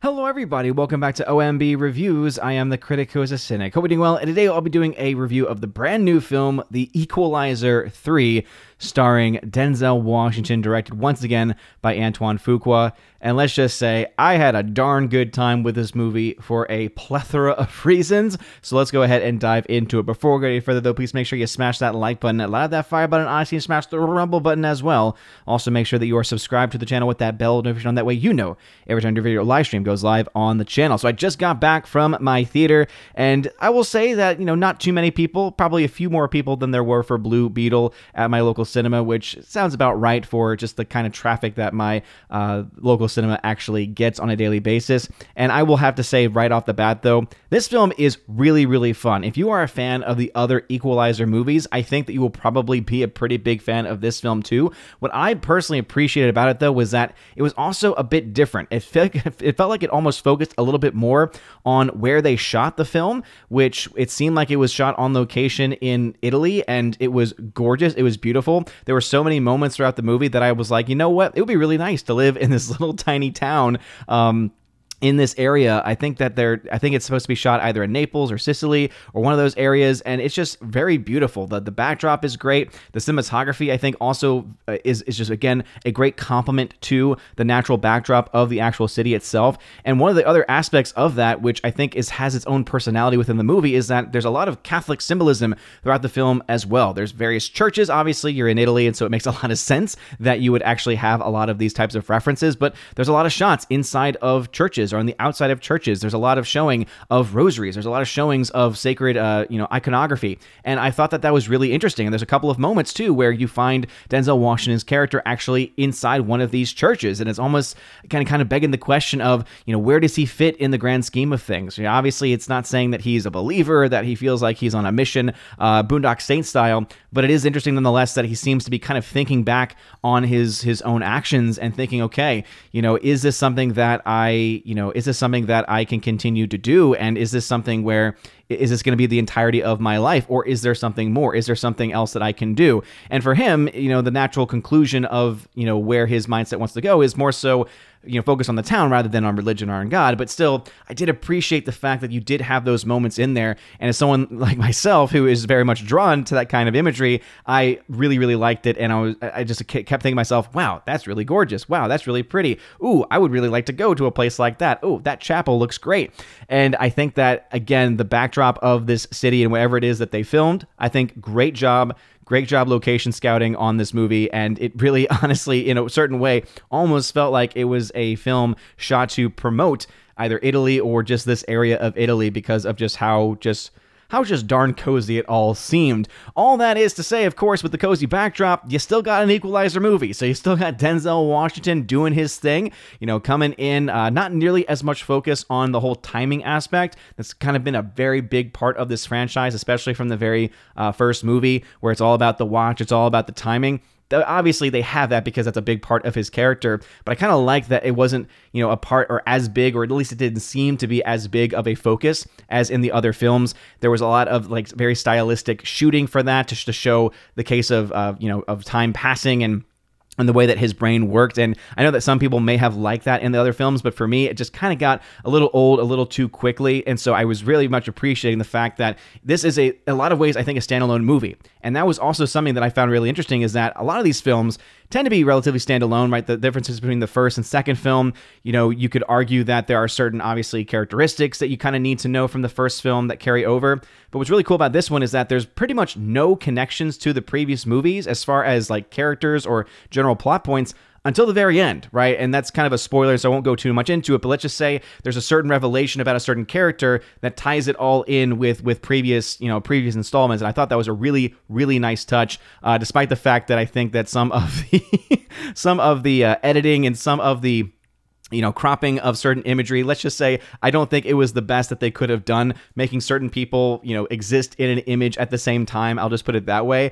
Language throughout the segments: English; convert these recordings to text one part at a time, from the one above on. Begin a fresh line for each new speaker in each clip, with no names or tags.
Hello everybody, welcome back to OMB Reviews. I am the critic who is a cynic. Hope you're doing well, and today I'll be doing a review of the brand new film, The Equalizer 3, starring Denzel Washington, directed once again by Antoine Fuqua. And let's just say, I had a darn good time with this movie for a plethora of reasons. So let's go ahead and dive into it. Before we go any further though, please make sure you smash that like button, loud that fire button, honestly, and smash the rumble button as well. Also make sure that you are subscribed to the channel with that bell notification on, that way you know every time your video live stream goes live on the channel. So I just got back from my theater, and I will say that, not too many people, probably a few more people than there were for Blue Beetle at my local cinema, which sounds about right for just the kind of traffic that my local cinema actually gets on a daily basis. And I will have to say right off the bat though, this film is really, really fun. If you are a fan of the other Equalizer movies, I think that you will probably be a pretty big fan of this film too. What I personally appreciated about it though was that it was also a bit different. It felt like it almost focused a little bit more on where they shot the film, which it seemed like it was shot on location in Italy, and it was gorgeous. It was beautiful. There were so many moments throughout the movie that I was like, you know what? It would be really nice to live in this little tiny town in this area. I think it's supposed to be shot either in Naples or Sicily or one of those areas, and it's just very beautiful. The backdrop is great. The cinematography, I think, also is just, again, a great complement to the natural backdrop of the actual city itself. And one of the other aspects of that, which I think has its own personality within the movie, is that there's a lot of Catholic symbolism throughout the film as well. There's various churches. Obviously, you're in Italy, and so it makes a lot of sense that you would actually have a lot of these types of references, but there's a lot of shots inside of churches or on the outside of churches. There's a lot of showing of rosaries. There's a lot of showings of sacred, iconography. And I thought that was really interesting. And there's a couple of moments too where you find Denzel Washington's character actually inside one of these churches. And it's almost kind of begging the question of, where does he fit in the grand scheme of things? Obviously, it's not saying that he's a believer, that he feels like he's on a mission, Boondock Saint style, but it is interesting nonetheless that he seems to be kind of thinking back on his own actions and thinking, okay, is this something that I can continue to do? And is this something where, is this going to be the entirety of my life? Or is there something more? Is there something else that I can do? And for him, the natural conclusion of, where his mindset wants to go is more so, focus on the town rather than on religion or on God. But still, I did appreciate the fact that you did have those moments in there. And as someone like myself who is very much drawn to that kind of imagery, I really, really liked it. And I just kept thinking to myself, wow, that's really gorgeous. Wow, that's really pretty. Ooh, I would really like to go to a place like that. Ooh, that chapel looks great. And I think that, again, the backdrop of this city and wherever it is that they filmed, I think great job location scouting on this movie, and it really, honestly, in a certain way, almost felt like it was a film shot to promote either Italy or just this area of Italy because of just how darn cozy it all seemed. All that is to say, of course, with the cozy backdrop, you still got an Equalizer movie. So you still got Denzel Washington doing his thing, coming in, not nearly as much focus on the whole timing aspect. That's kind of been a very big part of this franchise, especially from the very first movie, where it's all about the watch, it's all about the timing. Obviously, they have that because that's a big part of his character, but I kind of like that it wasn't, a part or as big, or at least it didn't seem to be as big of a focus as in the other films. There was a lot of very stylistic shooting for that to show the case of time passing and the way that his brain worked. And I know that some people may have liked that in the other films, but for me, it just kind of got a little old a little too quickly. And so I was really much appreciating the fact that this is a lot of ways, I think, a standalone movie. And that was also something that I found really interesting, is that a lot of these films tend to be relatively standalone, right? The differences between the first and second film, you could argue that there are certain, obviously, characteristics that you kind of need to know from the first film that carry over. But what's really cool about this one is that there's pretty much no connections to the previous movies as far as characters or general plot points until the very end, right? And that's kind of a spoiler, so I won't go too much into it, but let's just say there's a certain revelation about a certain character that ties it all in with previous installments, and I thought that was a really, really nice touch, despite the fact that I think that some of the editing and some of the cropping of certain imagery, let's just say, I don't think it was the best that they could have done, making certain people, exist in an image at the same time. I'll just put it that way.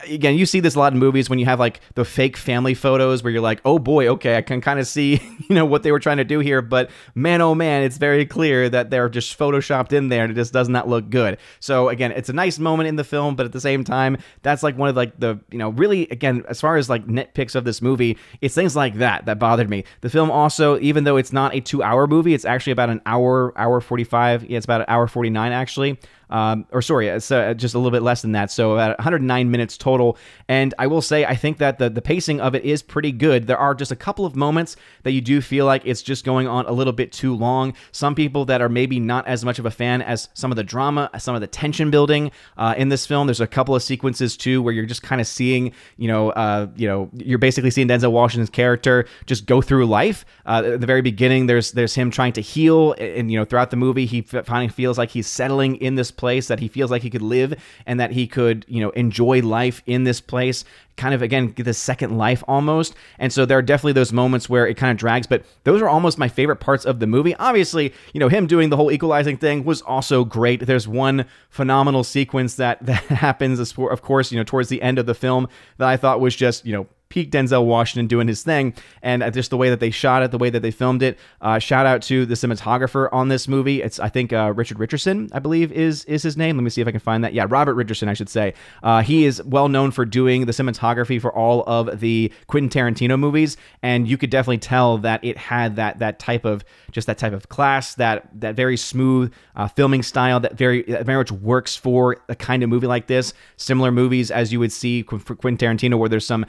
again, you see this a lot in movies when you have like the fake family photos where you're like, oh boy, okay, I can kind of see, what they were trying to do here. But man, oh man, it's very clear that they're just photoshopped in there and it just does not look good. So again, it's a nice moment in the film, but at the same time, that's like one of like the, really, again, as far as like nitpicks of this movie, it's things like that bothered me. The film also, even though it's not a 2-hour movie, it's actually about an hour 45. Yeah, it's about an hour 49 actually. It's just a little bit less than that. So about 109 minutes total. And I will say, I think that the pacing of it is pretty good. There are just a couple of moments that you do feel like it's just going on a little bit too long. Some people that are maybe not as much of a fan as some of the drama, some of the tension building in this film. There's a couple of sequences too where you're just kind of seeing, you're basically seeing Denzel Washington's character just go through life. At the very beginning, there's him trying to heal, and throughout the movie, he finally feels like he's settling in this place, that he feels like he could live and that he could, enjoy life in this place, kind of, again, get this second life almost. And so there are definitely those moments where it kind of drags, but those are almost my favorite parts of the movie. Obviously, him doing the whole equalizing thing was also great. There's one phenomenal sequence that happens, of course, towards the end of the film that I thought was just, peak Denzel Washington doing his thing, and just the way that they shot it, the way that they filmed it. Shout out to the cinematographer on this movie. It's, I think, Richard Richardson, I believe is his name. Let me see if I can find that. Yeah, Robert Richardson, I should say. He is well known for doing the cinematography for all of the Quentin Tarantino movies, and you could definitely tell that it had that type of class, that very smooth filming style that very much works for a kind of movie like this. Similar movies as you would see for Quentin Tarantino, where there's some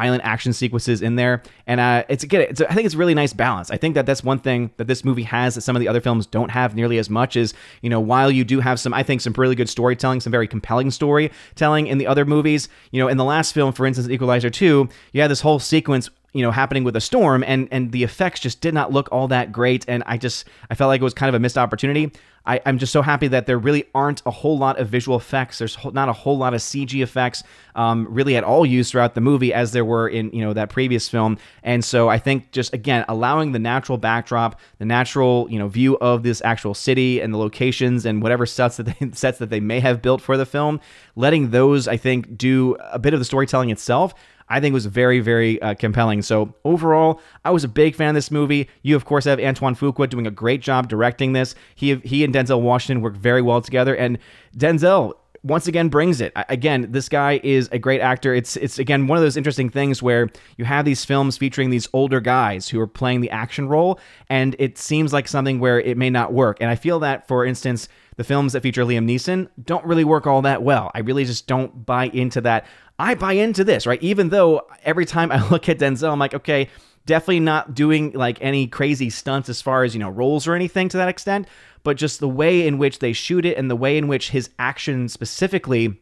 violent action sequences in there, and I think it's a really nice balance. I think that's one thing that this movie has that some of the other films don't have nearly as much. Is while you do have some really good storytelling, some very compelling storytelling in the other movies, in the last film, for instance, Equalizer 2, you had this whole sequence happening with a storm, and the effects just did not look all that great, and I felt like it was kind of a missed opportunity. I'm just so happy that there really aren't a whole lot of visual effects. There's not a whole lot of CG effects really at all used throughout the movie as there were in that previous film. And so I think just, again, allowing the natural backdrop, the natural view of this actual city and the locations and whatever sets that they may have built for the film, letting those, I think, do a bit of the storytelling itself, I think was very, very compelling. So overall, I was a big fan of this movie. You, of course, have Antoine Fuqua doing a great job directing this. He and Denzel Washington work very well together, and Denzel once again brings it. Again, this guy is a great actor. It's again one of those interesting things where you have these films featuring these older guys who are playing the action role, and it seems like something where it may not work. And I feel that, for instance, the films that feature Liam Neeson don't really work all that well. I really just don't buy into that. I buy into this, right? Even though every time I look at Denzel, I'm like, okay, definitely not doing like any crazy stunts as far as, roles or anything to that extent, but just the way in which they shoot it and the way in which his action specifically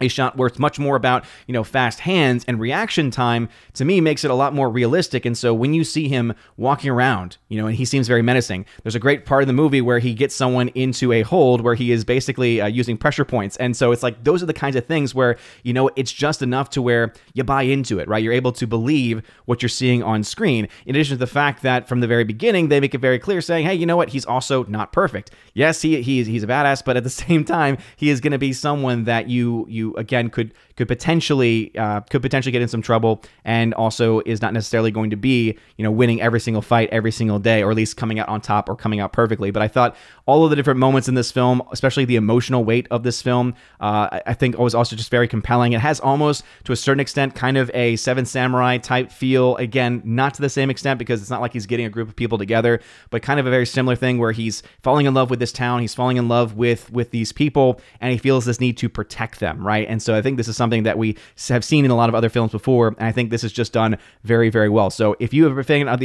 a shot where it's much more about, fast hands and reaction time, to me makes it a lot more realistic. And so when you see him walking around, and he seems very menacing, there's a great part of the movie where he gets someone into a hold where he is basically using pressure points. And so it's like, those are the kinds of things where, it's just enough to where you buy into it, right? You're able to believe what you're seeing on screen. In addition to the fact that from the very beginning, they make it very clear saying, hey, you know what? He's also not perfect. Yes, he's a badass, but at the same time, he is going to be someone that you again could potentially get in some trouble, and also is not necessarily going to be winning every single fight every single day, or at least coming out on top or coming out perfectly. But I thought all of the different moments in this film, especially the emotional weight of this film, I think was also just very compelling. It has almost, to a certain extent, kind of a Seven Samurai type feel. Again, not to the same extent, because it's not like he's getting a group of people together, but kind of a very similar thing where he's falling in love with this town, he's falling in love with these people, and he feels this need to protect them, right? And so I think this is something that we have seen in a lot of other films before, and I think this is just done very, very well. So if you're a big fan of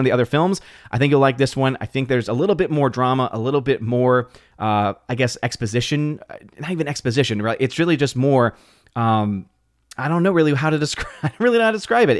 the other films, I think you'll like this one. I think there's a little bit more drama, a little bit more, exposition. Not even exposition, right? It's really just more. I don't know really how to describe. I don't really know how to describe it.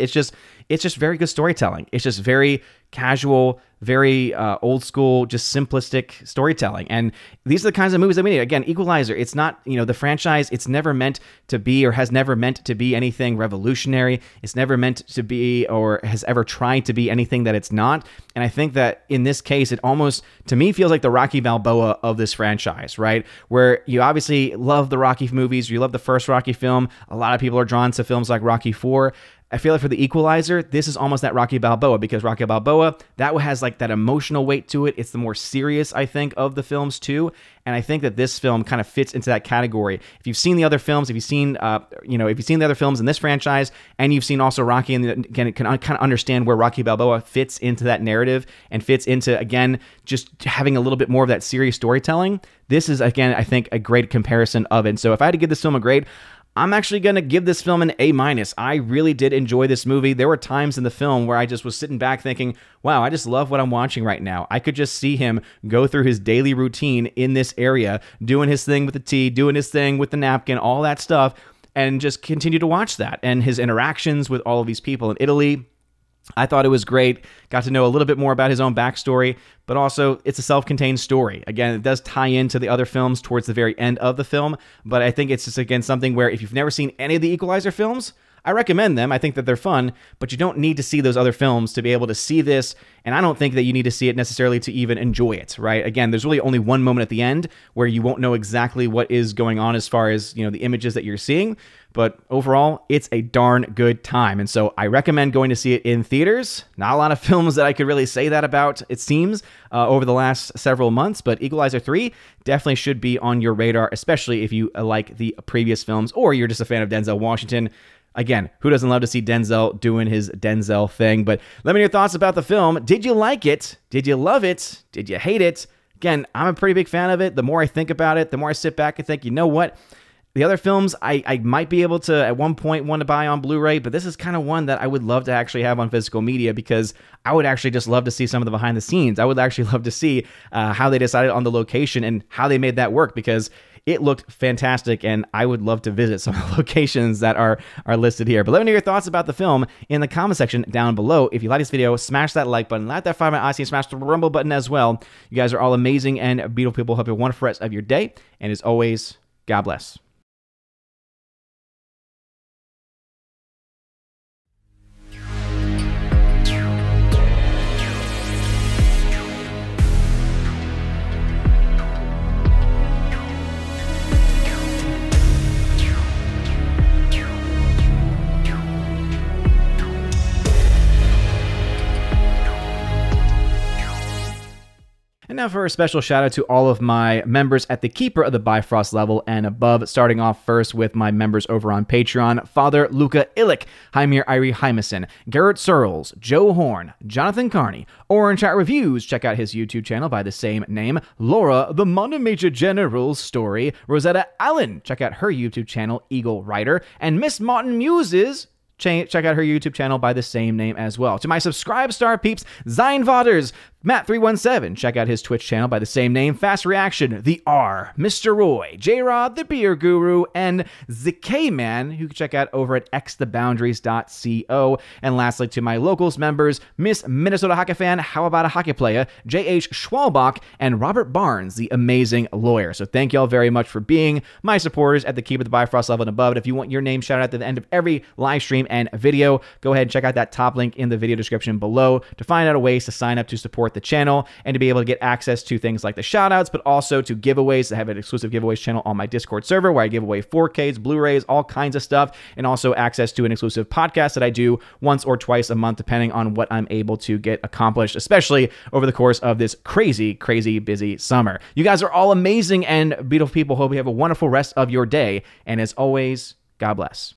it's just very good storytelling. It's just very casual, very old school, just simplistic storytelling. And these are the kinds of movies that we need. Again, Equalizer, it's not, the franchise, it's never meant to be or has never meant to be anything revolutionary. It's never meant to be or has ever tried to be anything that it's not. And I think that in this case, it almost, to me, feels like the Rocky Balboa of this franchise, right? Where you obviously love the Rocky movies, you love the first Rocky film. A lot of people are drawn to films like Rocky IV. I feel like for the Equalizer, this is almost that Rocky Balboa, because Rocky Balboa, that has like that emotional weight to it. It's the more serious, I think, of the films too. And I think that this film kind of fits into that category. If you've seen the other films, if you've seen the other films in this franchise, and you've seen also Rocky, and again, it can kind of understand where Rocky Balboa fits into that narrative and fits into, again, just having a little bit more of that serious storytelling. This is, again, I think, a great comparison of it. And so if I had to give this film a grade, I'm actually going to give this film an A-. I really did enjoy this movie. There were times in the film where I just was sitting back thinking, wow, I just love what I'm watching right now. I could just see him go through his daily routine in this area, doing his thing with the tea, doing his thing with the napkin, all that stuff, and just continue to watch that. And his interactions with all of these people in Italy, I thought it was great. Got to know a little bit more about his own backstory, but also it's a self-contained story. Again, it does tie into the other films towards the very end of the film, but I think it's just, again, something where if you've never seen any of the Equalizer films, I recommend them. I think that they're fun, but you don't need to see those other films to be able to see this, and I don't think that you need to see it necessarily to even enjoy it, right? Again, there's really only one moment at the end where you won't know exactly what is going on as far as, the images that you're seeing, but overall, it's a darn good time, and so I recommend going to see it in theaters. Not a lot of films that I could really say that about, it seems, over the last several months, but Equalizer 3 definitely should be on your radar, especially if you like the previous films, or you're just a fan of Denzel Washington. Again, who doesn't love to see Denzel doing his Denzel thing? But let me know your thoughts about the film. Did you like it? Did you love it? Did you hate it? Again, I'm a pretty big fan of it. The more I think about it, the more I sit back and think, you know what? The other films, I might be able to, at one point, want to buy on Blu-ray, but this is kind of one that I would love to actually have on physical media, because I would actually just love to see some of the behind the scenes. I would actually love to see how they decided on the location and how they made that work, because it looked fantastic, and I would love to visit some of the locations that are listed here. But let me know your thoughts about the film in the comment section down below. If you like this video, smash that like button, light that 5-minute IC, and smash the rumble button as well. You guys are all amazing and beautiful people. Hope you have a wonderful rest of your day, and as always, God bless. And now for a special shout out to all of my members at the Keeper of the Bifrost level and above, starting off first with my members over on Patreon: Father Luca Illick, Heimir Irie Hymason, Garrett Searles, Joe Horn, Jonathan Carney, Orange Chat Reviews, check out his YouTube channel by the same name, Laura, the Monomator General's Story, Rosetta Allen, check out her YouTube channel, Eagle Rider, and Miss Martin Muses, check out her YouTube channel by the same name as well. To my Subscribe Star peeps, Zion Voders, Matt317, check out his Twitch channel by the same name, Fast Reaction, The R, Mr. Roy, J-Rod, The Beer Guru, and ZK-Man, who you can check out over at xtheboundaries.co. And lastly, to my Locals members, Miss Minnesota Hockey Fan, How About a Hockey Player, J.H. Schwalbach, and Robert Barnes, the amazing lawyer. So thank y'all very much for being my supporters at the Keep of the Bifrost level and above. And if you want your name shouted out at the end of every live stream and video, go ahead and check out that top link in the video description below to find out ways to sign up to support the channel and to be able to get access to things like the shoutouts, but also to giveaways. I have an exclusive giveaways channel on my Discord server where I give away 4Ks, Blu-rays, all kinds of stuff, and also access to an exclusive podcast that I do once or twice a month, depending on what I'm able to get accomplished, especially over the course of this crazy, crazy busy summer. You guys are all amazing and beautiful people. Hope you have a wonderful rest of your day. And as always, God bless.